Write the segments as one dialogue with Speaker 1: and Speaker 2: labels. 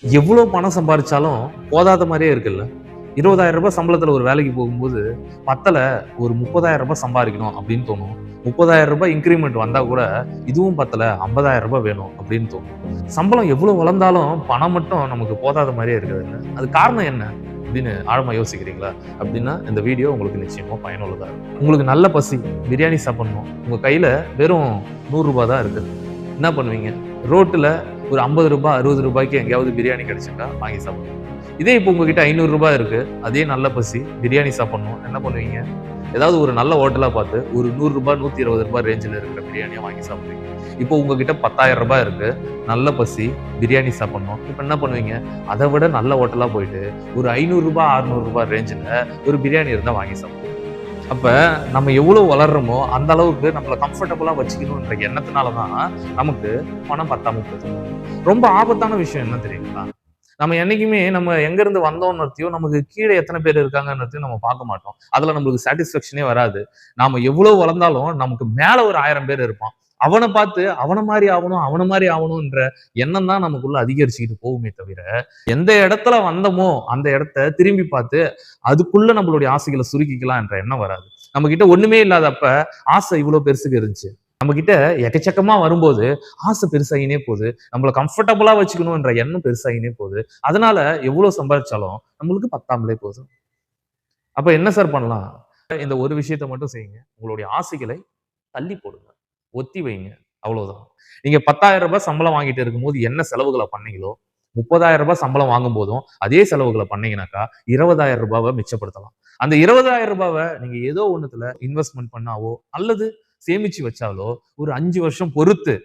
Speaker 1: எவ்வளவு பணம் சம்பாதிச்சாலும் போதாத மாதிரியே இருக்குல்ல. 20,000 ரூபாய் சம்பளத்துல ஒரு வேலைக்கு போகும்போது பத்தல, ஒரு 30,000 ரூபாய் சம்பாதிக்கணும் அப்படின்னு தோணும். 30,000 ரூபாய் இன்கிரிமெண்ட் வந்தா கூட இதுவும் பத்தல, 50,000 ரூபாய் வேணும் அப்படின்னு தோணும். சம்பளம் எவ்வளவு வளர்ந்தாலும் பணம் மட்டும் நமக்கு போதாத மாதிரியே இருக்குது இல்ல. அது காரணம் என்ன அப்படின்னு ஆழமா யோசிக்கிறீங்களா? அப்படின்னா இந்த வீடியோ உங்களுக்கு நிச்சயமா பயனுள்ளதா இருக்கும். உங்களுக்கு நல்ல பசி, பிரியாணி சாப்பிடணும், உங்க கையில வெறும் 100 ரூபாய் தான் இருக்கு. என்ன பண்ணுவீங்க? ரோட்டுல ஒரு 50 ரூபாய் 60 ரூபாய்க்கு எங்கேயாவது பிரியாணி கிடைச்சிட்டா வாங்கி சாப்பிடுவீங்க. இதே இப்போ உங்ககிட்ட 500 ரூபாய் இருக்கு, அதே நல்ல பசி, பிரியாணி சாப்பிடணும், என்ன பண்ணுவீங்க? ஏதாவது ஒரு நல்ல ஹோட்டலா பார்த்து ஒரு 100 ரூபாய் 120 ரூபாய் ரேஞ்சில் இருக்கிற பிரியாணியா வாங்கி சாப்பிடுவீங்க. இப்போ உங்ககிட்ட 10,000 ரூபாய் இருக்கு, நல்ல பசி, பிரியாணி சாப்பிடணும், இப்போ என்ன பண்ணுவீங்க? அதை விட நல்ல ஹோட்டலா போயிட்டு ஒரு 500 ரூபாய் 600 ரூபாய் ரேஞ்சில் ஒரு பிரியாணி இருந்தா வாங்கி சாப்பிடுவீங்க. அப்ப நம்ம எவ்வளவு வளர்றோமோ அந்த அளவுக்கு நம்மள கம்ஃபர்டபுளா வச்சுக்கணும்ன்ற எண்ணத்தினாலதான் நமக்கு பணம் பத்தாம போகுது. ரொம்ப ஆபத்தான விஷயம் என்ன தெரியுங்களா? நம்ம என்னைக்குமே நம்ம எங்க இருந்து வந்தோம்ன்றதையும் நமக்கு கீழே எத்தனை பேர் இருக்காங்கன்றதையும் நம்ம பார்க்க மாட்டோம். அதுல நம்மளுக்கு சாட்டிஸ்பேக்ஷனே வராது. நாம எவ்வளவு வளர்ந்தாலும் நமக்கு மேல ஒரு 1000 பேர் இருப்பான். அவனை பார்த்து அவன மாதிரி ஆகணும், அவன மாதிரி ஆகணும்ன்ற எண்ணம் தான் நமக்குள்ள அதிகரிச்சுக்கிட்டு போகுமே தவிர, எந்த இடத்துல வந்தோமோ அந்த இடத்த திரும்பி பார்த்து அதுக்குள்ள நம்மளுடைய ஆசைகளை சுருக்கிக்கலாம் என்ற எண்ணம் வராது. நம்ம கிட்ட ஒண்ணுமே இல்லாதப்ப ஆசை இவ்வளவு பெருசுக்கு இருந்துச்சு. நம்ம கிட்ட எக்கச்சக்கமா வரும்போது ஆசை பெருசாகினே போகுது. நம்மள கம்ஃபர்டபுளா வச்சுக்கணும்ன்ற எண்ணம் பெருசாகினே போகுது. அதனால எவ்வளவு சம்பாதிச்சாலும் நம்மளுக்கு பத்தாமலே போகுது. அப்ப என்ன சார் பண்ணலாம்? இந்த ஒரு விஷயத்த மட்டும் செய்யுங்க. உங்களுடைய ஆசைகளை தள்ளி போடுங்க. ஒத்தி வைங்க. அவ்வளவுதான். நீங்க 10,000 ரூபாய் சம்பளம் வாங்கிட்டு இருக்கும்போது என்ன செலவுகள பண்ணீங்களோ, 30,000 ரூபாய் சம்பளம் வாங்கும் போதும் அதே செலவுகள பண்ணீங்கன்னாக்கா, 20,000 ரூபாவ மிச்சப்படுத்தலாம். அந்த 20,000 ரூபாவ நீங்க ஏதோ ஒண்ணுத்துல இன்வெஸ்ட்மென்ட் பண்ணாவோ, அல்லது சேமிச்சு வச்சாலோ, ஒரு 5 வருஷம் பொறுத்து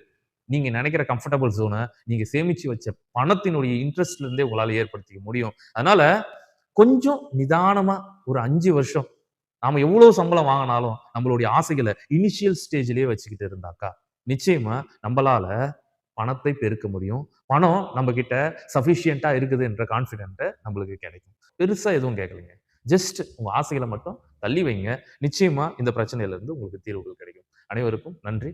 Speaker 1: நீங்க நினைக்கிற கம்ஃபர்டபுள் ஜோன நீங்க சேமிச்சு வச்ச பணத்தினுடைய இன்ட்ரெஸ்ட்ல இருந்தே உங்களால ஏற்படுத்திக்க முடியும். அதனால கொஞ்சம் நிதானமா ஒரு 5 வருஷம் நாம எவ்வளவு சம்பளம் வாங்கினாலும் நம்மளுடைய ஆசைகளை இனிஷியல் ஸ்டேஜ்லயே வச்சுக்கிட்டு இருந்தாக்கா நிச்சயமா நம்மளால பணத்தை பெருக்க முடியும். பணம் நம்ம கிட்ட சஃபிஷியன்ட்டா இருக்குது என்ற கான்பிடென்ட் நம்மளுக்கு கிடைக்கும். பெருசா எதுவும் கேட்கலைங்க. ஜஸ்ட் உங்க ஆசைகளை மட்டும் தள்ளி வைங்க. நிச்சயமா இந்த பிரச்சனையில இருந்து உங்களுக்கு தீர்வுகள் கிடைக்கும். அனைவருக்கும் நன்றி.